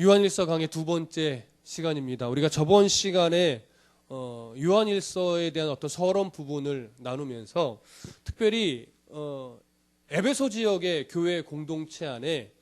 요한일서 강의 두 번째 시간입니다. 우리가 저번 시간에 요한일서에 대한 어떤 서론 부분을 나누면서 특별히 에베소 지역의 교회 공동체 안에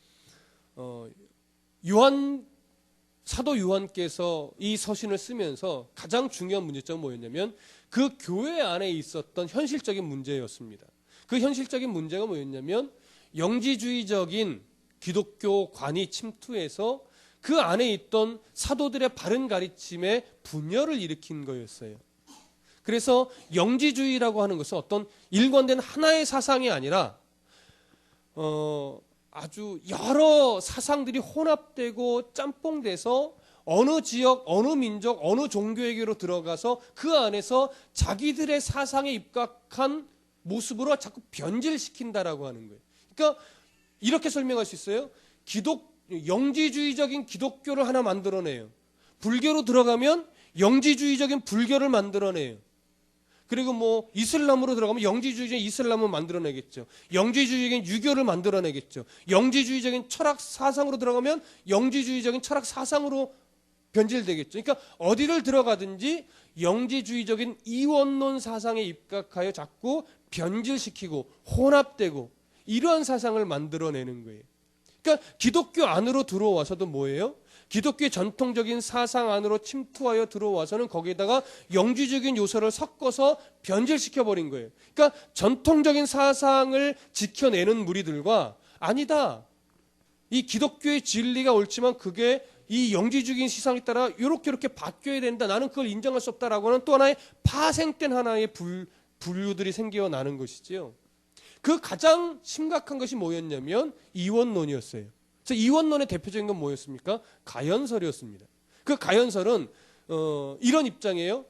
사도 요한께서 이 서신을 쓰면서 가장 중요한 문제점은 뭐였냐면 그 교회 안에 있었던 현실적인 문제였습니다. 그 현실적인 문제가 뭐였냐면 영지주의적인 기독교 관이 침투해서 그 안에 있던 사도들의 바른 가르침에 분열을 일으킨 거였어요. 그래서 영지주의라고 하는 것은 어떤 일관된 하나의 사상이 아니라 아주 여러 사상들이 혼합되고 짬뽕돼서 어느 지역, 어느 민족, 어느 종교에게로 들어가서 그 안에서 자기들의 사상에 입각한 모습으로 자꾸 변질시킨다라고 하는 거예요. 그러니까 이렇게 설명할 수 있어요. 영지주의적인 기독교를 하나 만들어내요. 불교로 들어가면 영지주의적인 불교를 만들어내요. 그리고 이슬람으로 들어가면 영지주의적인 이슬람을 만들어내겠죠. 영지주의적인 유교를 만들어내겠죠. 영지주의적인 철학 사상으로 들어가면 영지주의적인 철학 사상으로 변질되겠죠. 그러니까 어디를 들어가든지 영지주의적인 이원론 사상에 입각하여 자꾸 변질시키고 혼합되고 이러한 사상을 만들어내는 거예요. 그러니까 기독교 안으로 들어와서도 뭐예요? 기독교의 전통적인 사상 안으로 침투하여 들어와서는 거기에다가 영지적인 요소를 섞어서 변질시켜버린 거예요. 그러니까 전통적인 사상을 지켜내는 무리들과 아니다, 이 기독교의 진리가 옳지만 그게 이 영지적인 시상에 따라 이렇게 바뀌어야 된다, 나는 그걸 인정할 수 없다라고 하는 또 하나의 파생된 하나의 분류들이 생겨나는 것이지요. 그 가장 심각한 것이 뭐였냐면 이원론이었어요. 그래서 이원론의 대표적인 건 뭐였습니까? 가연설이었습니다. 그 가연설은 이런 입장이에요.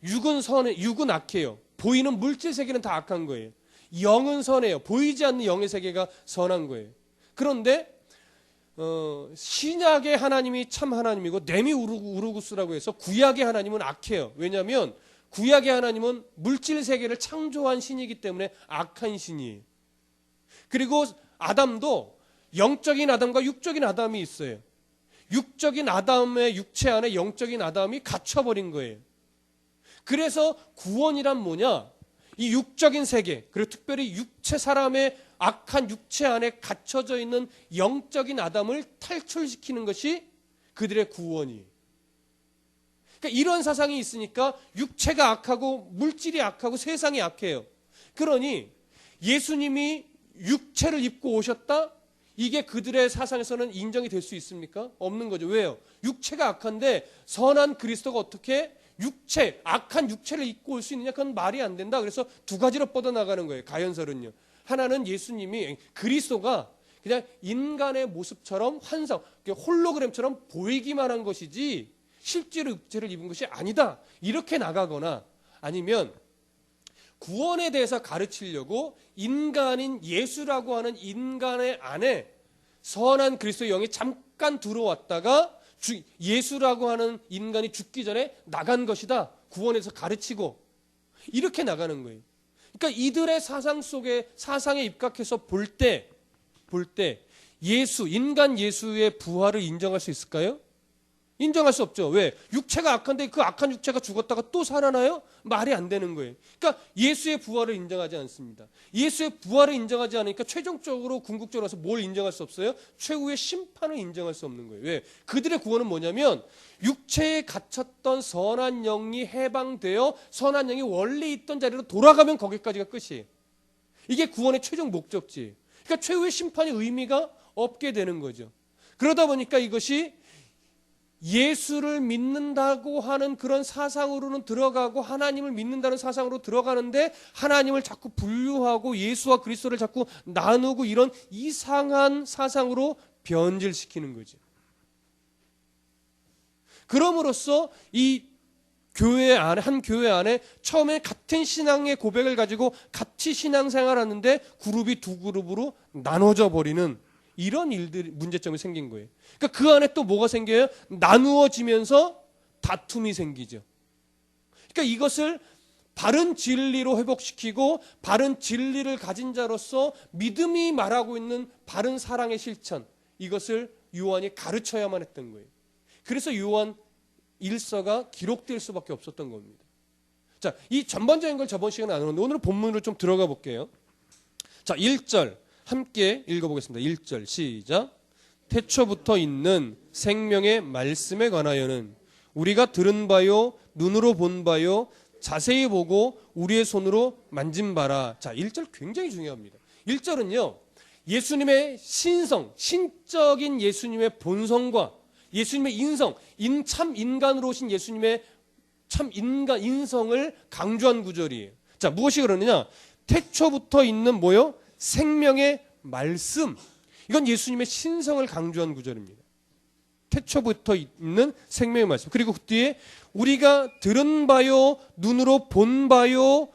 육은 악해요. 보이는 물질 세계는 다 악한 거예요. 영은 선해요. 보이지 않는 영의 세계가 선한 거예요. 그런데 신약의 하나님이 참 하나님이고 네미 우르구스라고 해서 구약의 하나님은 악해요. 왜냐하면 구약의 하나님은 물질 세계를 창조한 신이기 때문에 악한 신이에요. 그리고 아담도 영적인 아담과 육적인 아담이 있어요. 육적인 아담의 육체 안에 영적인 아담이 갇혀버린 거예요. 그래서 구원이란 뭐냐? 이 육적인 세계, 그리고 특별히 육체 사람의 악한 육체 안에 갇혀져 있는 영적인 아담을 탈출시키는 것이 그들의 구원이에요. 그러니까 이런 사상이 있으니까 육체가 악하고 물질이 악하고 세상이 악해요. 그러니 예수님이 육체를 입고 오셨다? 이게 그들의 사상에서는 인정이 될 수 있습니까? 없는 거죠. 왜요? 육체가 악한데 선한 그리스도가 어떻게 악한 육체를 입고 올 수 있느냐? 그건 말이 안 된다. 그래서 두 가지로 뻗어나가는 거예요. 가연설은요. 하나는 예수님이 그리스도가 그냥 인간의 모습처럼 환상, 홀로그램처럼 보이기만 한 것이지 실제로 육체를 입은 것이 아니다. 이렇게 나가거나 아니면 구원에 대해서 가르치려고 인간인 예수라고 하는 인간의 안에 선한 그리스도의 영이 잠깐 들어왔다가 예수라고 하는 인간이 죽기 전에 나간 것이다. 구원에서 가르치고 이렇게 나가는 거예요. 그러니까 이들의 사상 속에 사상에 입각해서 볼 때 인간 예수의 부활을 인정할 수 있을까요? 인정할 수 없죠. 왜? 육체가 악한데 그 악한 육체가 죽었다가 또 살아나요? 말이 안 되는 거예요. 그러니까 예수의 부활을 인정하지 않습니다. 예수의 부활을 인정하지 않으니까 최종적으로 궁극적으로 와서 뭘 인정할 수 없어요? 최후의 심판을 인정할 수 없는 거예요. 왜? 그들의 구원은 뭐냐면 육체에 갇혔던 선한 영이 해방되어 선한 영이 원래 있던 자리로 돌아가면 거기까지가 끝이에요. 이게 구원의 최종 목적지예요. 그러니까 최후의 심판의 의미가 없게 되는 거죠. 그러다 보니까 이것이 예수를 믿는다고 하는 그런 사상으로는 들어가고 하나님을 믿는다는 사상으로 들어가는데 하나님을 자꾸 분류하고 예수와 그리스도를 자꾸 나누고 이런 이상한 사상으로 변질시키는 거죠. 그럼으로써 이 한 교회 안에 처음에 같은 신앙의 고백을 가지고 같이 신앙생활하는데 그룹이 두 그룹으로 나눠져 버리는 이런 문제점이 생긴 거예요. 그러니까 그 안에 또 뭐가 생겨요? 나누어지면서 다툼이 생기죠. 그러니까 이것을 바른 진리로 회복시키고 바른 진리를 가진 자로서 믿음이 말하고 있는 바른 사랑의 실천, 이것을 요한이 가르쳐야만 했던 거예요. 그래서 요한 일서가 기록될 수밖에 없었던 겁니다. 자, 이 전반적인 걸 저번 시간에 나눴는데 오늘 본문으로 좀 들어가 볼게요. 자, 1절 함께 읽어보겠습니다. 1절 시작. 태초부터 있는 생명의 말씀에 관하여는 우리가 들은 바요 눈으로 본 바요 자세히 보고 우리의 손으로 만진 바라. 자, 1절 굉장히 중요합니다. 1절은요. 예수님의 신성, 신적인 예수님의 본성과 예수님의 인성, 참 인간으로 오신 예수님의 참 인성을 강조한 구절이에요. 자, 무엇이 그러느냐? 태초부터 있는 뭐요? 생명의 말씀. 이건 예수님의 신성을 강조한 구절입니다. 태초부터 있는 생명의 말씀. 그리고 그 뒤에 우리가 들은 바요, 눈으로 본 바요,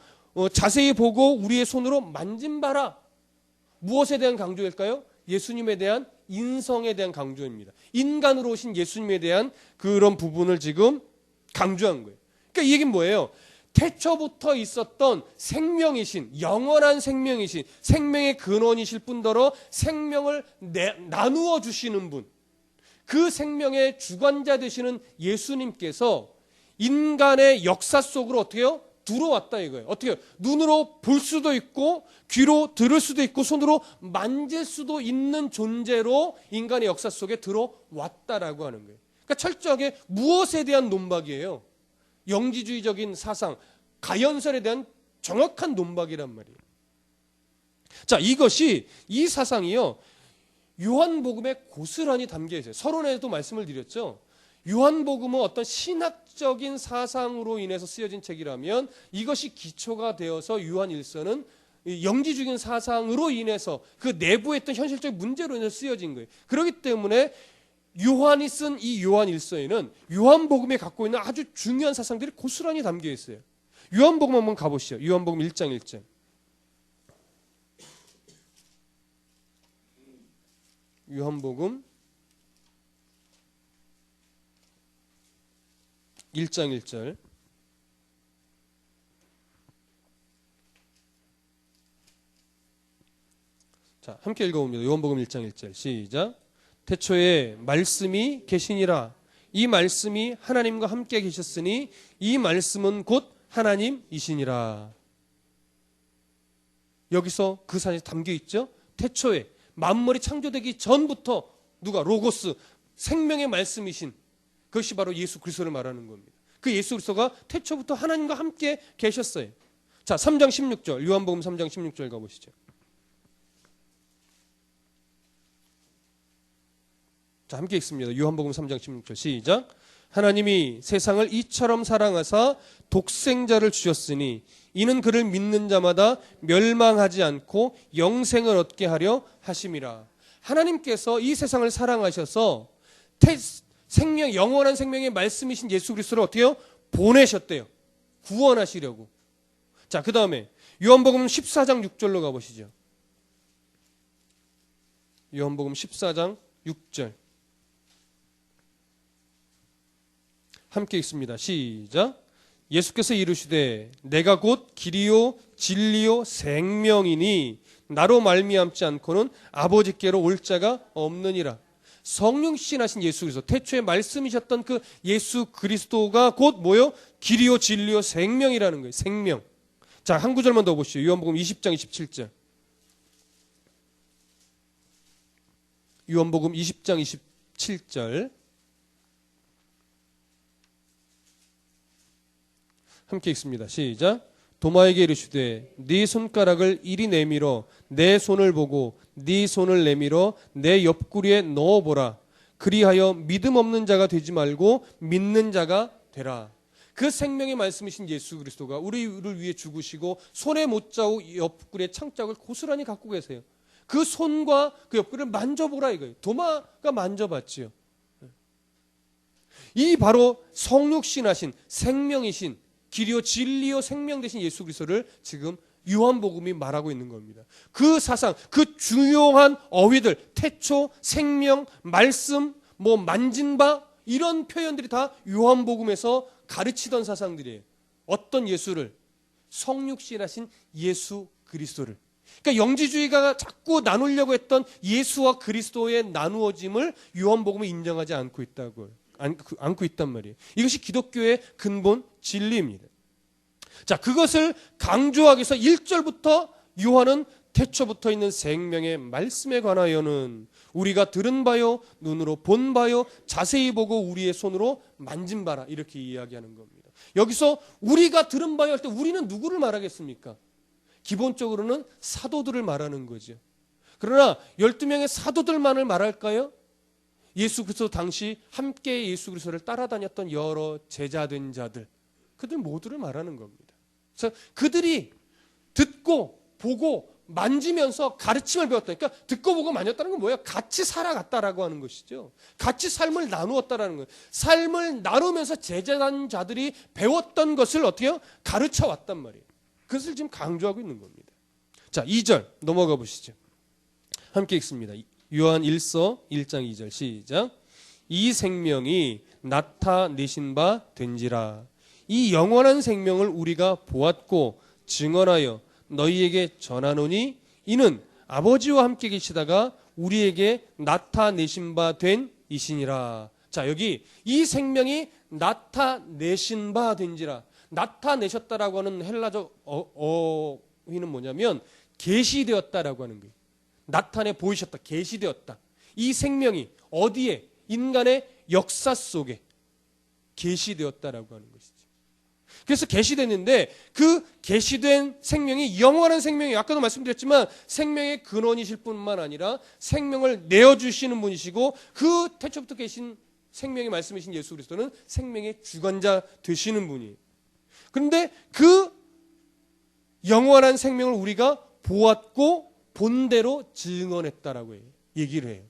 자세히 보고 우리의 손으로 만진 바라. 무엇에 대한 강조일까요? 예수님에 대한 인성에 대한 강조입니다. 인간으로 오신 예수님에 대한 그런 부분을 지금 강조한 거예요. 그러니까 이 얘기는 뭐예요? 태초부터 있었던 생명이신, 영원한 생명이신, 생명의 근원이실 뿐더러 생명을 나누어 주시는 분, 그 생명의 주관자 되시는 예수님께서 인간의 역사 속으로 어떻게요? 들어왔다 이거예요. 어떻게 눈으로 볼 수도 있고 귀로 들을 수도 있고 손으로 만질 수도 있는 존재로 인간의 역사 속에 들어왔다라고 하는 거예요. 그러니까 철저하게 무엇에 대한 논박이에요? 영지주의적인 사상, 가연설에 대한 정확한 논박이란 말이에요. 자, 이 사상이요. 요한복음에 고스란히 담겨 있어요. 서론에도 말씀을 드렸죠. 요한복음은 어떤 신학적인 사상으로 인해서 쓰여진 책이라면 이것이 기초가 되어서 요한일서는 영지주의적인 사상으로 인해서 그 내부에 있던 현실적 문제로 인해서 쓰여진 거예요. 그렇기 때문에 요한이 쓴 이 요한일서에는 요한복음에 갖고 있는 아주 중요한 사상들이 고스란히 담겨 있어요. 요한복음 한번 가보시죠. 요한복음 1장 1절. 요한복음 1장 1절. 자, 함께 읽어봅니다. 요한복음 1장 1절 시작. 태초에 말씀이 계시니라. 이 말씀이 하나님과 함께 계셨으니 이 말씀은 곧 하나님이시니라. 여기서 그 사실이 담겨 있죠. 태초에 만물이 창조되기 전부터 누가 로고스 생명의 말씀이신 그것이 바로 예수 그리스도를 말하는 겁니다. 그 예수 그리스도가 태초부터 하나님과 함께 계셨어요. 자, 3장 16절 요한복음 3장 16절 가보시죠. 자, 함께 읽습니다. 요한복음 3장 16절 시작. 하나님이 세상을 이처럼 사랑하사 독생자를 주셨으니 이는 그를 믿는 자마다 멸망하지 않고 영생을 얻게 하려 하심이라. 하나님께서 이 세상을 사랑하셔서 영원한 생명의 말씀이신 예수 그리스도를 어떻게요? 보내셨대요. 구원하시려고. 자, 그 다음에 요한복음 14장 6절로 가보시죠. 요한복음 14장 6절 함께 읽습니다. 시작. 예수께서 이르시되 내가 곧 길이요 진리요 생명이니 나로 말미암지 않고는 아버지께로 올 자가 없느니라. 성령신하신 예수 그리스도, 태초에 말씀이셨던 그 예수 그리스도가 곧 뭐요? 길이요 진리요 생명이라는 거예요. 생명. 자, 한 구절만 더 보시죠. 요한복음 20장 27절. 요한복음 20장 27절 함께 읽습니다. 시작. 도마에게 이르시되 네 손가락을 이리 내밀어 내 손을 보고 네 손을 내밀어 내 옆구리에 넣어보라. 그리하여 믿음 없는 자가 되지 말고 믿는 자가 되라. 그 생명의 말씀이신 예수 그리스도가 우리를 위해 죽으시고 손에 못자국 옆구리에 창자국을 고스란히 갖고 계세요. 그 손과 그 옆구리를 만져보라 이거예요. 도마가 만져봤지요. 이 바로 성육신하신 생명이신 길이요 진리요 생명 되신 예수 그리스도를 지금 요한복음이 말하고 있는 겁니다. 그 사상, 그 중요한 어휘들, 태초, 생명, 말씀, 만진 바 이런 표현들이 다 요한복음에서 가르치던 사상들이에요. 어떤 예수를? 성육신하신 예수 그리스도를. 그러니까 영지주의가 자꾸 나누려고 했던 예수와 그리스도의 나누어짐을 요한복음은 인정하지 않고 있단 말이에요. 이것이 기독교의 근본 진리입니다. 자, 그것을 강조하기 위해서 1절부터 요한은 태초부터 있는 생명의 말씀에 관하여는 우리가 들은 바요, 눈으로 본 바요, 자세히 보고 우리의 손으로 만진 바라, 이렇게 이야기하는 겁니다. 여기서 우리가 들은 바요 할 때 우리는 누구를 말하겠습니까? 기본적으로는 사도들을 말하는 거죠. 그러나 12명의 사도들만을 말할까요? 예수 그리스도 당시 함께 예수 그리스도를 따라다녔던 여러 제자된 자들, 그들 모두를 말하는 겁니다. 그래서 그들이 듣고 보고 만지면서 가르침을 배웠다. 그러니까 듣고 보고 만졌다는 건 뭐예요? 같이 살아갔다라고 하는 것이죠. 같이 삶을 나누었다라는 거예요. 삶을 나누면서 제자된 자들이 배웠던 것을 어떻게 해요? 가르쳐 왔단 말이에요. 그것을 지금 강조하고 있는 겁니다. 자, 2절 넘어가 보시죠. 함께 읽습니다. 요한 1서 1장 2절 시작. 이 생명이 나타내신 바 된지라. 이 영원한 생명을 우리가 보았고 증언하여 너희에게 전하노니 이는 아버지와 함께 계시다가 우리에게 나타내신 바 된 이시니라. 자, 여기 이 생명이 나타내신 바 된지라. 나타내셨다라고 하는 헬라적 어휘는 뭐냐면 계시되었다라고 하는 거예요. 나타내 보이셨다, 계시되었다. 이 생명이 어디에? 인간의 역사 속에 계시되었다라고 하는 것이죠. 그래서 계시됐는데 그 계시된 생명이 영원한 생명이에요. 아까도 말씀드렸지만 생명의 근원이실 뿐만 아니라 생명을 내어주시는 분이시고 그 태초부터 계신 생명의 말씀이신 예수 그리스도는 생명의 주관자 되시는 분이에요. 그런데 그 영원한 생명을 우리가 보았고 본대로 증언했다라고 해요. 얘기를 해요.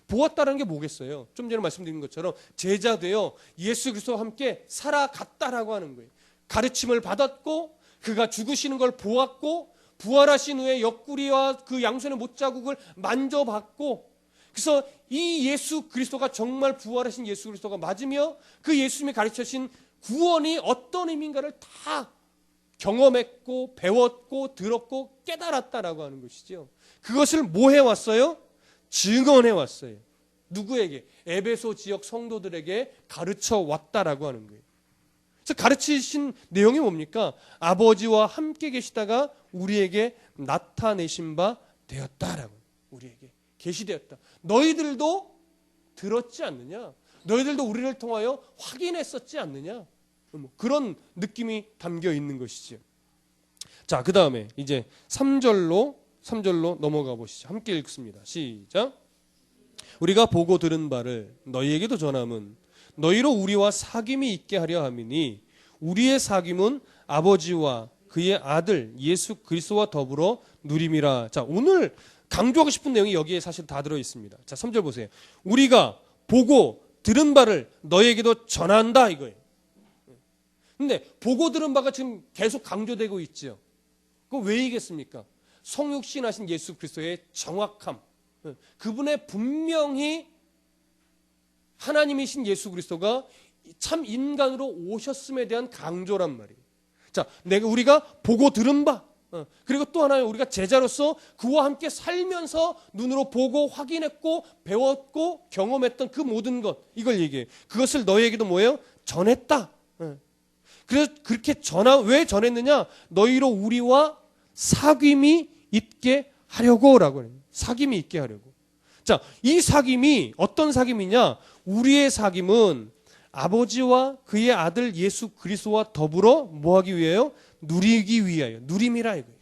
보았다라는 게 뭐겠어요? 좀 전에 말씀드린 것처럼 제자 되어 예수 그리스도와 함께 살아갔다라고 하는 거예요. 가르침을 받았고 그가 죽으시는 걸 보았고 부활하신 후에 옆구리와 그 양손의 못자국을 만져봤고 그래서 이 예수 그리스도가 정말 부활하신 예수 그리스도가 맞으며 그 예수님이 가르쳐주신 구원이 어떤 의미인가를 다 경험했고 배웠고 들었고 깨달았다라고 하는 것이죠. 그것을 뭐 해왔어요? 증언해 왔어요. 누구에게? 에베소 지역 성도들에게 가르쳐 왔다라고 하는 거예요. 그래서 가르치신 내용이 뭡니까? 아버지와 함께 계시다가 우리에게 나타내신 바 되었다라고. 우리에게 계시되었다. 너희들도 들었지 않느냐? 너희들도 우리를 통하여 확인했었지 않느냐? 그런 느낌이 담겨 있는 것이죠. 자, 그 다음에 이제 3절로 넘어가 보시죠. 함께 읽습니다. 시작. 우리가 보고 들은 바를 너희에게도 전함은 너희로 우리와 사귐이 있게 하려 함이니 우리의 사귐은 아버지와 그의 아들 예수 그리스도와 더불어 누림이라. 자, 오늘 강조하고 싶은 내용이 여기에 사실 다 들어 있습니다. 자, 3절 보세요. 우리가 보고 들은 바를 너희에게도 전한다 이거예요. 근데 보고 들은 바가 지금 계속 강조되고 있죠. 그거 왜이겠습니까? 성육신하신 예수 그리스도의 정확함, 그분의 분명히 하나님이신 예수 그리스도가 참 인간으로 오셨음에 대한 강조란 말이에요. 자, 우리가 보고 들은 바, 그리고 또 하나 우리가 제자로서 그와 함께 살면서 눈으로 보고 확인했고 배웠고 경험했던 그 모든 것, 이걸 얘기해요. 그것을 너희에게도 뭐예요? 전했다. 그래서 그렇게 왜 전했느냐? 너희로 우리와 사귐이 있게 하려고라고 해요. 사귐이 있게 하려고. 자, 이 사귐이 어떤 사귐이냐? 우리의 사귐은 아버지와 그의 아들 예수 그리스도와 더불어 뭐 하기 위해요? 누리기 위하여. 누림이라 이거예요.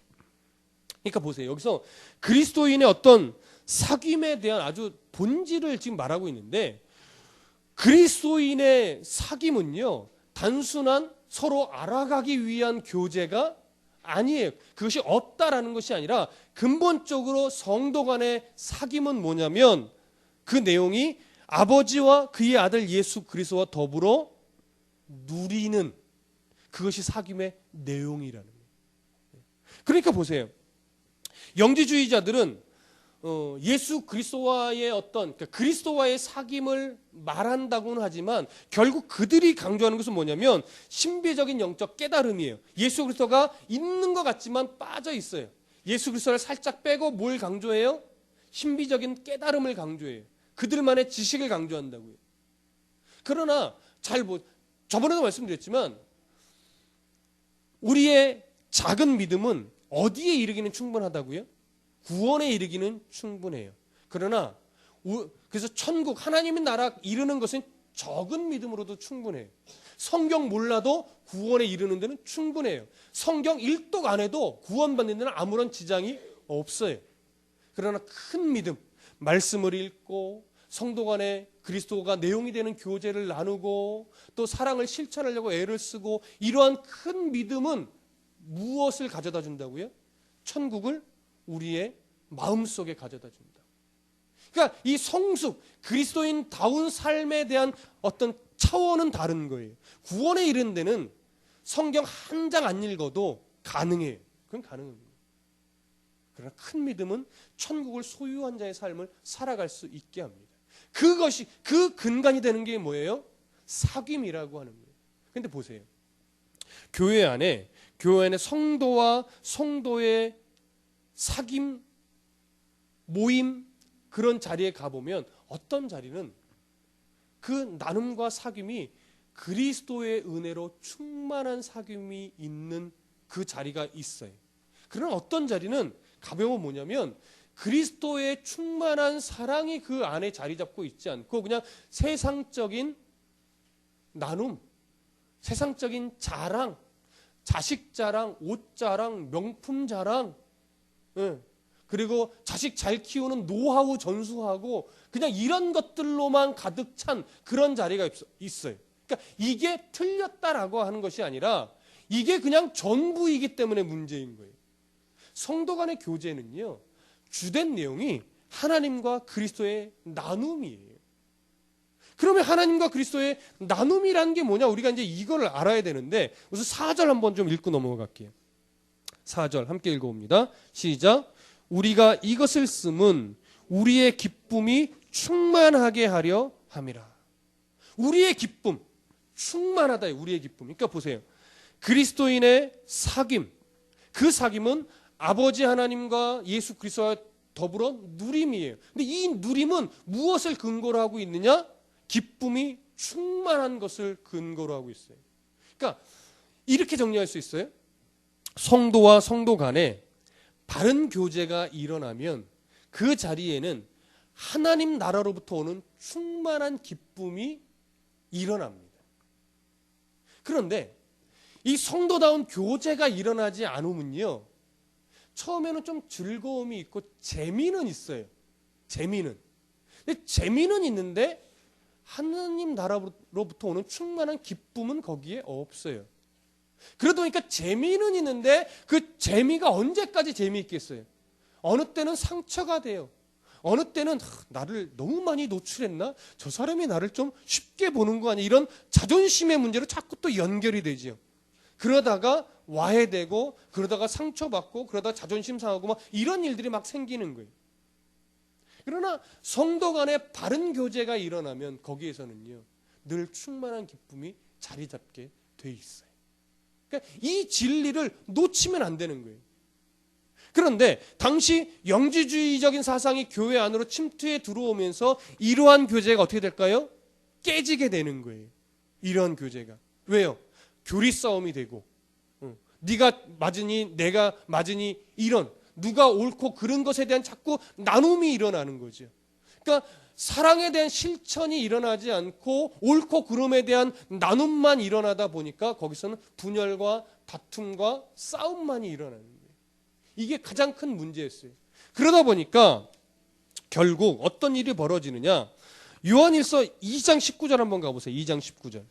그러니까 보세요. 여기서 그리스도인의 어떤 사귐에 대한 아주 본질을 지금 말하고 있는데 그리스도인의 사귐은요. 단순한 서로 알아가기 위한 교제가 아니에요. 그것이 없다라는 것이 아니라 근본적으로 성도 간의 사귐은 뭐냐면 그 내용이 아버지와 그의 아들 예수 그리스도와 더불어 누리는 그것이 사귐의 내용이라는 거예요. 그러니까 보세요. 영지주의자들은 예수 그리스도와의 그러니까 그리스도와의 사귐을 말한다고는 하지만 결국 그들이 강조하는 것은 뭐냐면 신비적인 영적 깨달음이에요. 예수 그리스도가 있는 것 같지만 빠져 있어요. 예수 그리스도를 살짝 빼고 뭘 강조해요? 신비적인 깨달음을 강조해요. 그들만의 지식을 강조한다고요. 그러나 저번에도 말씀드렸지만 우리의 작은 믿음은 어디에 이르기는 충분하다고요? 구원에 이르기는 충분해요. 그러나 그래서 천국 하나님의 나라 이르는 것은 적은 믿음으로도 충분해요. 성경 몰라도 구원에 이르는 데는 충분해요. 성경 1독 안 해도 구원받는 데는 아무런 지장이 없어요. 그러나 큰 믿음, 말씀을 읽고 성도 간에 그리스도가 내용이 되는 교제를 나누고 또 사랑을 실천하려고 애를 쓰고 이러한 큰 믿음은 무엇을 가져다 준다고요? 천국을 우리의 마음속에 가져다 준다. 그러니까 이 성숙, 그리스도인다운 삶에 대한 어떤 차원은 다른 거예요. 구원에 이른 데는 성경 한 장 안 읽어도 가능해요. 그건 가능한 거예요. 그러나 큰 믿음은 천국을 소유한 자의 삶을 살아갈 수 있게 합니다. 그것이 그 근간이 되는 게 뭐예요? 사귐이라고 하는 거예요. 근데 보세요. 교회 안에 성도와 성도의 사귐, 모임 그런 자리에 가보면 어떤 자리는 그 나눔과 사귐이 그리스도의 은혜로 충만한 사귐이 있는 그 자리가 있어요. 그러나 어떤 자리는 가보면 뭐냐면 그리스도의 충만한 사랑이 그 안에 자리 잡고 있지 않고 그냥 세상적인 나눔, 세상적인 자랑, 자식 자랑, 옷 자랑, 명품 자랑, 그리고 자식 잘 키우는 노하우 전수하고 그냥 이런 것들로만 가득 찬 그런 자리가 있어요. 그러니까 이게 틀렸다라고 하는 것이 아니라 이게 그냥 전부이기 때문에 문제인 거예요. 성도 간의 교제는요, 주된 내용이 하나님과 그리스도의 나눔이에요. 그러면 하나님과 그리스도의 나눔이라는 게 뭐냐? 우리가 이제 이거를 알아야 되는데 우선 4절 한번 좀 읽고 넘어갈게요. 4절 함께 읽어봅니다. 시작. 우리가 이것을 쓰면 우리의 기쁨이 충만하게 하려 함이라. 우리의 기쁨, 충만하다. 우리의 기쁨. 그러니까 보세요. 그리스도인의 사귐, 그 사귐은 아버지 하나님과 예수 그리스도와 더불어 누림이에요. 근데 이 누림은 무엇을 근거로 하고 있느냐? 기쁨이 충만한 것을 근거로 하고 있어요. 그러니까 이렇게 정리할 수 있어요. 성도와 성도 간에 바른 교제가 일어나면 그 자리에는 하나님 나라로부터 오는 충만한 기쁨이 일어납니다. 그런데 이 성도다운 교제가 일어나지 않으면요, 처음에는 좀 즐거움이 있고 재미는 있어요. 재미는. 근데 재미는 있는데 하나님 나라로부터 오는 충만한 기쁨은 거기에 없어요. 그러다 보니까 재미는 있는데 그 재미가 언제까지 재미있겠어요? 어느 때는 상처가 돼요. 어느 때는 나를 너무 많이 노출했나? 저 사람이 나를 좀 쉽게 보는 거 아니야? 이런 자존심의 문제로 자꾸 또 연결이 되죠. 그러다가 와해되고 그러다가 상처받고 그러다가 자존심 상하고 막 이런 일들이 막 생기는 거예요. 그러나 성도 간에 바른 교제가 일어나면 거기에서는요, 늘 충만한 기쁨이 자리 잡게 돼 있어요. 그러니까 이 진리를 놓치면 안 되는 거예요. 그런데 당시 영지주의적인 사상이 교회 안으로 침투해 들어오면서 이러한 교제가 어떻게 될까요? 깨지게 되는 거예요. 이러한 교제가. 왜요? 교리 싸움이 되고 네가 맞으니 내가 맞으니 이런 누가 옳고 그른 것에 대한 자꾸 나눔이 일어나는 거죠. 그러니까 사랑에 대한 실천이 일어나지 않고 옳고 그름에 대한 나눔만 일어나다 보니까 거기서는 분열과 다툼과 싸움만이 일어나는 거예요. 이게 가장 큰 문제였어요. 그러다 보니까 결국 어떤 일이 벌어지느냐? 요한일서 2장 19절 한번 가보세요. 2장 19절.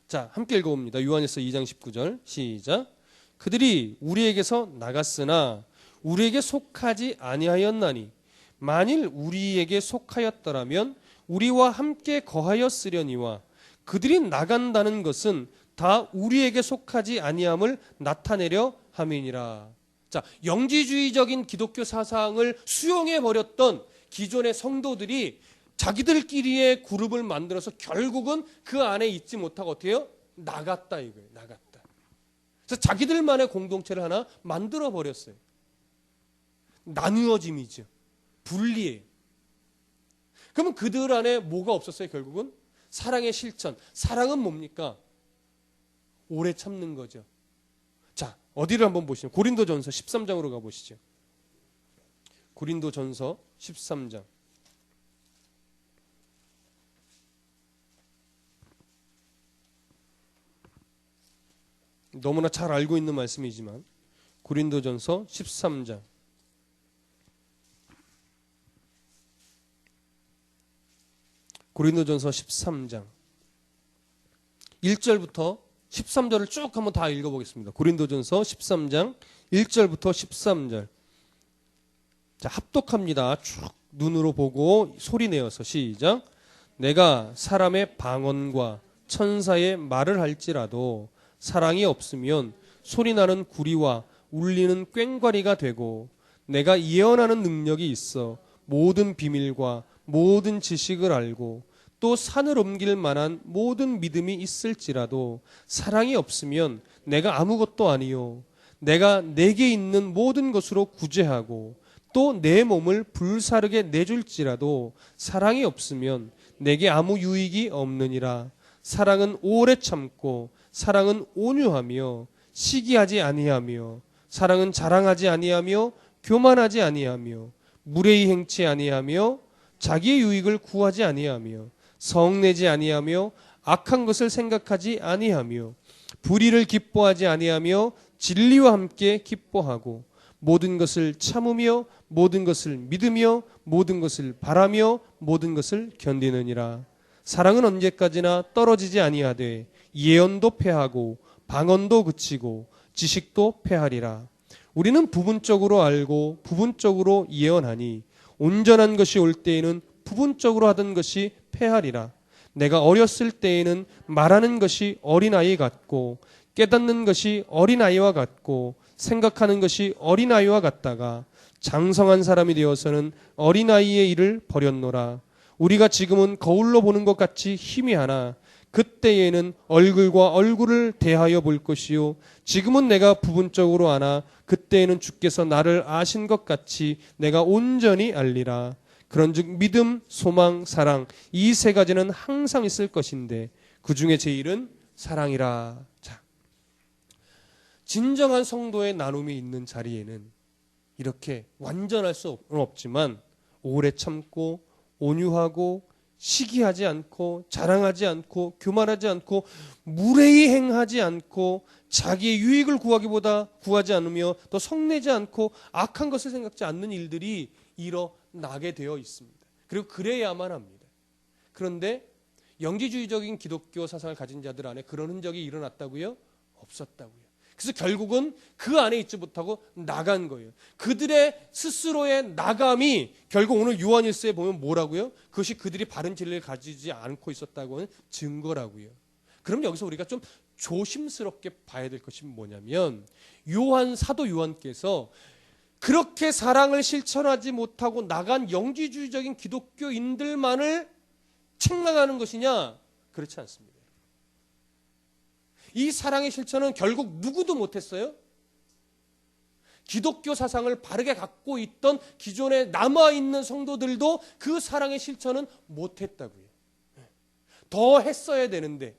자, 함께 읽어봅니다. 요한일서 2장 19절 시작. 그들이 우리에게서 나갔으나 우리에게 속하지 아니하였나니 만일 우리에게 속하였더라면 우리와 함께 거하였으려니와 그들이 나간다는 것은 다 우리에게 속하지 아니함을 나타내려 함이니라. 자, 영지주의적인 기독교 사상을 수용해 버렸던 기존의 성도들이 자기들끼리의 그룹을 만들어서 결국은 그 안에 있지 못하고 어떻게 해요? 나갔다 이거예요. 나갔다. 그래서 자기들만의 공동체를 하나 만들어 버렸어요. 나누어짐이죠. 분리예요. 그러면 그들 안에 뭐가 없었어요? 결국은 사랑의 실천. 사랑은 뭡니까? 오래 참는 거죠. 자, 어디를 한번 보시죠. 고린도전서 13장으로 가보시죠. 고린도전서 13장. 너무나 잘 알고 있는 말씀이지만 고린도전서 13장. 고린도전서 13장 1절부터 13절을 쭉 한번 다 읽어보겠습니다. 고린도전서 13장 1절부터 13절. 자, 합독합니다. 쭉 눈으로 보고 소리 내어서 시작. 내가 사람의 방언과 천사의 말을 할지라도 사랑이 없으면 소리나는 구리와 울리는 꽹과리가 되고, 내가 예언하는 능력이 있어 모든 비밀과 모든 지식을 알고 또 산을 옮길 만한 모든 믿음이 있을지라도 사랑이 없으면 내가 아무것도 아니요. 내가 내게 있는 모든 것으로 구제하고 또 내 몸을 불사르게 내줄지라도 사랑이 없으면 내게 아무 유익이 없느니라. 사랑은 오래 참고 사랑은 온유하며 시기하지 아니하며 사랑은 자랑하지 아니하며 교만하지 아니하며 무례히 행치 아니하며 자기의 유익을 구하지 아니하며 성내지 아니하며 악한 것을 생각하지 아니하며 불의를 기뻐하지 아니하며 진리와 함께 기뻐하고 모든 것을 참으며 모든 것을 믿으며 모든 것을 바라며 모든 것을 견디느니라. 사랑은 언제까지나 떨어지지 아니하되 예언도 패하고 방언도 그치고 지식도 패하리라. 우리는 부분적으로 알고 부분적으로 예언하니 온전한 것이 올 때에는 부분적으로 하던 것이 패하리라. 내가 어렸을 때에는 말하는 것이 어린아이 같고 깨닫는 것이 어린아이와 같고 생각하는 것이 어린아이와 같다가 장성한 사람이 되어서는 어린아이의 일을 버렸노라. 우리가 지금은 거울로 보는 것 같이 희미하나 그때에는 얼굴과 얼굴을 대하여 볼 것이요 지금은 내가 부분적으로 아나 그때에는 주께서 나를 아신 것 같이 내가 온전히 알리라. 그런즉 믿음, 소망, 사랑 이 세 가지는 항상 있을 것인데 그 중에 제일은 사랑이라. 자, 진정한 성도의 나눔이 있는 자리에는 이렇게 완전할 수는 없지만 오래 참고 온유하고 시기하지 않고 자랑하지 않고 교만하지 않고 무례히 행하지 않고 자기의 유익을 구하지 않으며 또 성내지 않고 악한 것을 생각지 않는 일들이 일어나게 되어 있습니다. 그리고 그래야만 합니다. 그런데 영지주의적인 기독교 사상을 가진 자들 안에 그런 흔적이 일어났다고요? 없었다고요. 그래서 결국은 그 안에 있지 못하고 나간 거예요. 그들의 스스로의 나감이 결국 오늘 요한일서에 보면 뭐라고요? 그것이 그들이 바른 진리를 가지지 않고 있었다고 하는 증거라고요. 그럼 여기서 우리가 좀 조심스럽게 봐야 될 것이 뭐냐면 사도 요한께서 그렇게 사랑을 실천하지 못하고 나간 영지주의적인 기독교인들만을 책망하는 것이냐? 그렇지 않습니다. 이 사랑의 실천은 결국 누구도 못했어요. 기독교 사상을 바르게 갖고 있던 기존에 남아있는 성도들도 그 사랑의 실천은 못했다고요. 더 했어야 되는데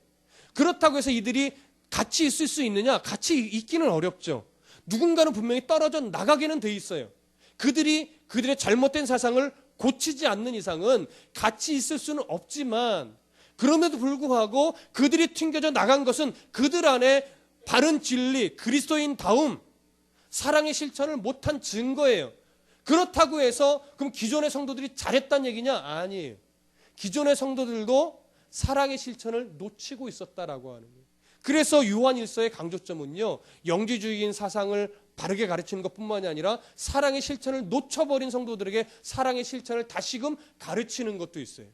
그렇다고 해서 이들이 같이 있을 수 있느냐? 같이 있기는 어렵죠. 누군가는 분명히 떨어져 나가게는 돼 있어요. 그들의 잘못된 사상을 고치지 않는 이상은 같이 있을 수는 없지만 그럼에도 불구하고 그들이 튕겨져 나간 것은 그들 안에 바른 진리, 그리스도인다움, 사랑의 실천을 못한 증거예요. 그렇다고 해서 그럼 기존의 성도들이 잘했다는 얘기냐? 아니에요. 기존의 성도들도 사랑의 실천을 놓치고 있었다라고 하는 거예요. 그래서 요한일서의 강조점은요, 영지주의인 사상을 바르게 가르치는 것뿐만이 아니라 사랑의 실천을 놓쳐버린 성도들에게 사랑의 실천을 다시금 가르치는 것도 있어요.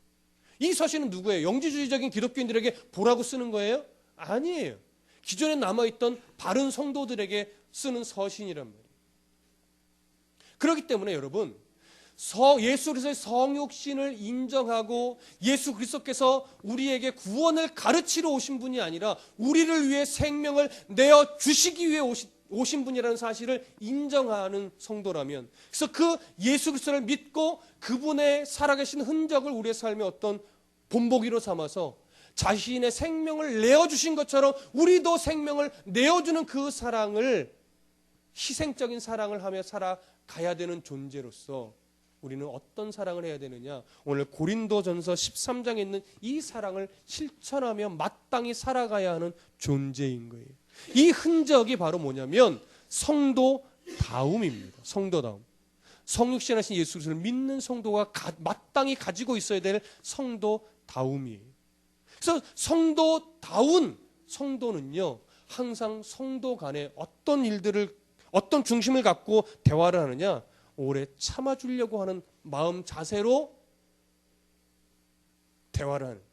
이 서신은 누구예요? 영지주의적인 기독교인들에게 보라고 쓰는 거예요? 아니에요. 기존에 남아있던 바른 성도들에게 쓰는 서신이란 말이에요. 그렇기 때문에 여러분, 예수 그리스도의 성육신을 인정하고 예수 그리스도께서 우리에게 구원을 가르치러 오신 분이 아니라 우리를 위해 생명을 내어 주시기 위해 오신 분이라는 사실을 인정하는 성도라면, 그래서 그 예수 그리스도를 믿고 그분의 살아계신 흔적을 우리의 삶의 어떤 본보기로 삼아서 자신의 생명을 내어주신 것처럼 우리도 생명을 내어주는 그 사랑을, 희생적인 사랑을 하며 살아가야 되는 존재로서 우리는 어떤 사랑을 해야 되느냐? 오늘 고린도전서 13장에 있는 이 사랑을 실천하며 마땅히 살아가야 하는 존재인 거예요. 이 흔적이 바로 뭐냐면 성도다움입니다. 성도다움. 성육신하신 예수 그리스도를 믿는 성도가 마땅히 가지고 있어야 될 성도다움이에요. 그래서 성도다운 성도는요, 항상 성도 간에 어떤 중심을 갖고 대화를 하느냐? 오래 참아주려고 하는 마음 자세로 대화를 하는 거예요.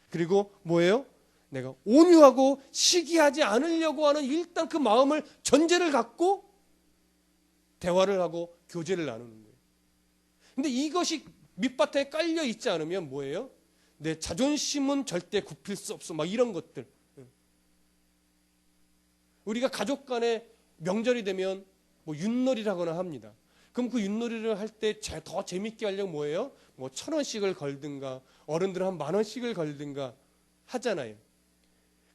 그리고 뭐예요? 내가 온유하고 시기하지 않으려고 하는 일단 그 마음을 전제를 갖고 대화를 하고 교제를 나누는 거예요. 근데 이것이 밑바탕에 깔려 있지 않으면 뭐예요? 내 자존심은 절대 굽힐 수 없어. 막 이런 것들. 우리가 가족 간에 명절이 되면 뭐 윷놀이를 하거나 합니다. 그럼 그 윷놀이를 할 때 더 재밌게 하려고 뭐예요? 뭐 1,000원씩을 걸든가 어른들은 한 10,000원씩을 걸든가 하잖아요.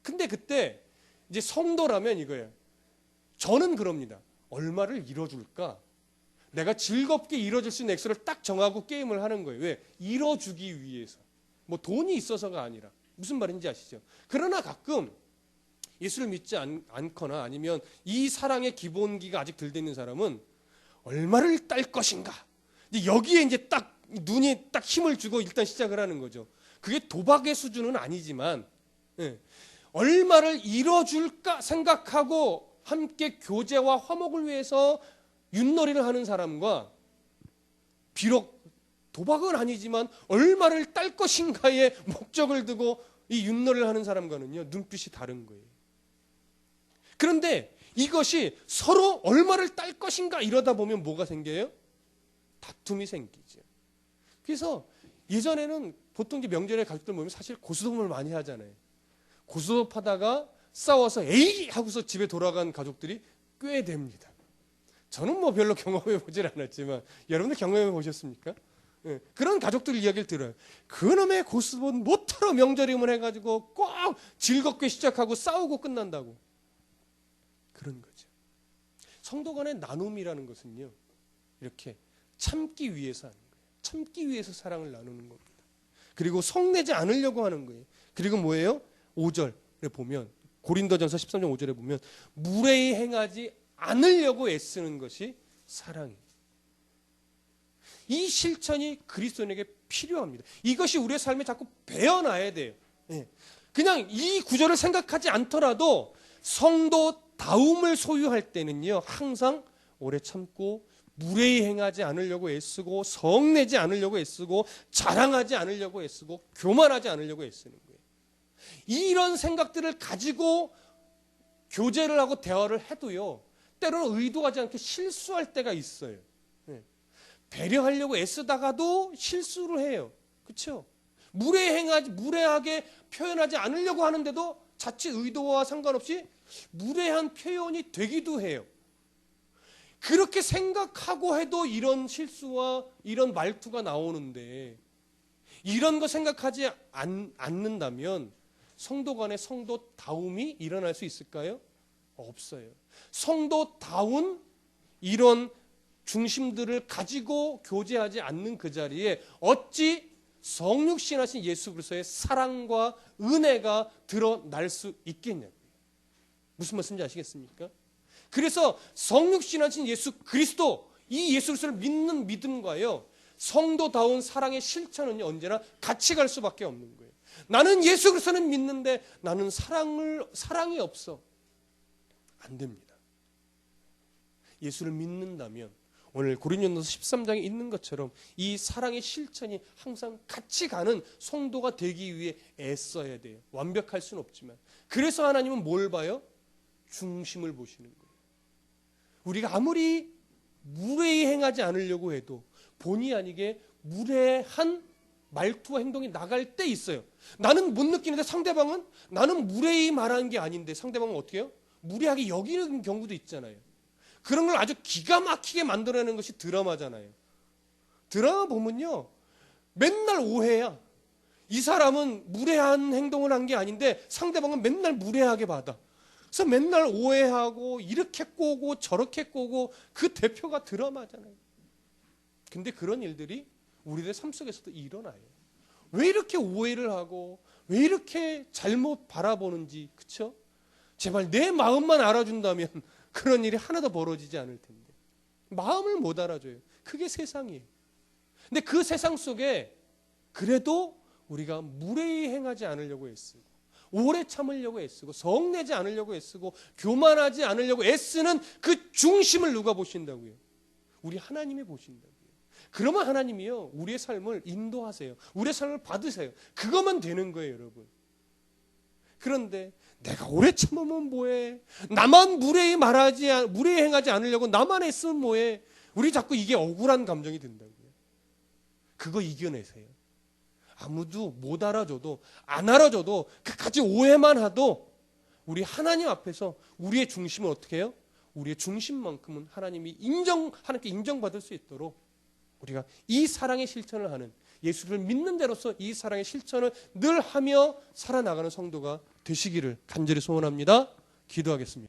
근데 그때 이제 성도라면 이거예요. 저는 그럽니다. 얼마를 잃어줄까? 내가 즐겁게 잃어줄 수 있는 액수를 딱 정하고 게임을 하는 거예요. 왜? 잃어주기 위해서. 뭐 돈이 있어서가 아니라. 무슨 말인지 아시죠? 그러나 가끔 예수를 믿지 않거나 아니면 이 사랑의 기본기가 아직 덜 돼 있는 사람은 얼마를 딸 것인가? 여기에 이제 딱 눈이 딱 힘을 주고 일단 시작을 하는 거죠. 그게 도박의 수준은 아니지만, 얼마를 잃어줄까 생각하고 함께 교제와 화목을 위해서 윷놀이를 하는 사람과 비록 도박은 아니지만 얼마를 딸 것인가에 목적을 두고 이 윷놀이를 하는 사람과는요, 눈빛이 다른 거예요. 그런데 이것이 서로 얼마를 딸 것인가 이러다 보면 뭐가 생겨요? 다툼이 생기죠. 그래서 예전에는 보통 이제 명절에 가족들 모이면 사실 고스톱을 많이 하잖아요. 고스톱 하다가 싸워서 에이 하고서 집에 돌아간 가족들이 꽤 됩니다. 저는 뭐 별로 경험해 보질 않았지만 여러분들 경험해 보셨습니까? 그런 가족들 이야기를 들어요. 그놈의 고스톱은 못하러 명절이면 해가지고 꼭 즐겁게 시작하고 싸우고 끝난다고. 그런 거죠. 성도 간의 나눔이라는 것은요, 이렇게 참기 위해서 하는 거예요. 참기 위해서 사랑을 나누는 겁니다. 그리고 성내지 않으려고 하는 거예요. 그리고 뭐예요? 5절에 보면, 고린도전서 13장 5절에 보면 무례히 행하지 않으려고 애쓰는 것이 사랑이에요. 이 실천이 그리스도인에게 필요합니다. 이것이 우리의 삶에 자꾸 배어나야 돼요. 그냥 이 구절을 생각하지 않더라도 성도다움을 소유할 때는요, 항상 오래 참고 무례히 행하지 않으려고 애쓰고 성내지 않으려고 애쓰고 자랑하지 않으려고 애쓰고 교만하지 않으려고 애쓰는 거예요. 이런 생각들을 가지고 교제를 하고 대화를 해도요, 때로는 의도하지 않게 실수할 때가 있어요. 배려하려고 애쓰다가도 실수를 해요. 그렇죠? 무례하게 표현하지 않으려고 하는데도 자칫 의도와 상관없이 무례한 표현이 되기도 해요. 그렇게 생각하고 해도 이런 실수와 이런 말투가 나오는데, 이런 거 생각하지 않는다면 성도 간의 성도다움이 일어날 수 있을까요? 없어요. 성도다운 이런 중심들을 가지고 교제하지 않는 그 자리에 어찌 성육신하신 예수 그리스도의 사랑과 은혜가 드러날 수 있겠냐고요. 무슨 말씀인지 아시겠습니까? 그래서 성육신하신 예수 그리스도, 이 예수 그리스도를 믿는 믿음과요, 성도다운 사랑의 실천은 언제나 같이 갈 수밖에 없는 거예요. 나는 예수 그리스도는 믿는데 나는 사랑이 없어. 안 됩니다. 예수를 믿는다면 오늘 고린도전서 13장에 있는 것처럼 이 사랑의 실천이 항상 같이 가는 성도가 되기 위해 애써야 돼요. 완벽할 수는 없지만. 그래서 하나님은 뭘 봐요? 중심을 보시는 거예요. 우리가 아무리 무례히 행하지 않으려고 해도, 본의 아니게 무례한 말투와 행동이 나갈 때 있어요. 나는 못 느끼는데 상대방은 나는 무례히 말하는 게 아닌데 상대방은 어떻게 해요? 무례하게 여기는 경우도 있잖아요. 그런 걸 아주 기가 막히게 만들어내는 것이 드라마잖아요. 드라마 보면요, 맨날 오해야. 이 사람은 무례한 행동을 한 게 아닌데 상대방은 맨날 무례하게 받아. 그래서 맨날 오해하고 이렇게 꼬고 저렇게 꼬고 그 대표가 드라마잖아요. 근데 그런 일들이 우리들의 삶 속에서도 일어나요. 왜 이렇게 오해를 하고 왜 이렇게 잘못 바라보는지, 그렇죠? 제발 내 마음만 알아준다면 그런 일이 하나도 벌어지지 않을 텐데 마음을 못 알아줘요. 그게 세상이에요. 근데 그 세상 속에 그래도 우리가 무례히 행하지 않으려고 애쓰고 오래 참으려고 애쓰고 성내지 않으려고 애쓰고 교만하지 않으려고 애쓰는 그 중심을 누가 보신다고요? 우리 하나님이 보신다고요. 그러면 하나님이요, 우리의 삶을 인도하세요. 우리의 삶을 받으세요. 그것만 되는 거예요, 여러분. 그런데 내가 오래 참으면 뭐해? 나만 무례히 행하지 않으려고 나만 애쓰면 뭐해? 우리 자꾸 이게 억울한 감정이 든다고요. 그거 이겨내세요. 아무도 못 알아줘도 안 알아줘도 끝까지 오해만 하도 우리 하나님 앞에서 우리의 중심을 어떻게 해요? 우리의 중심만큼은 하나님께 인정받을 수 있도록 우리가 이 사랑의 실천을 하는, 예수를 믿는 데로서 이 사랑의 실천을 늘 하며 살아나가는 성도가 되시기를 간절히 소원합니다. 기도하겠습니다.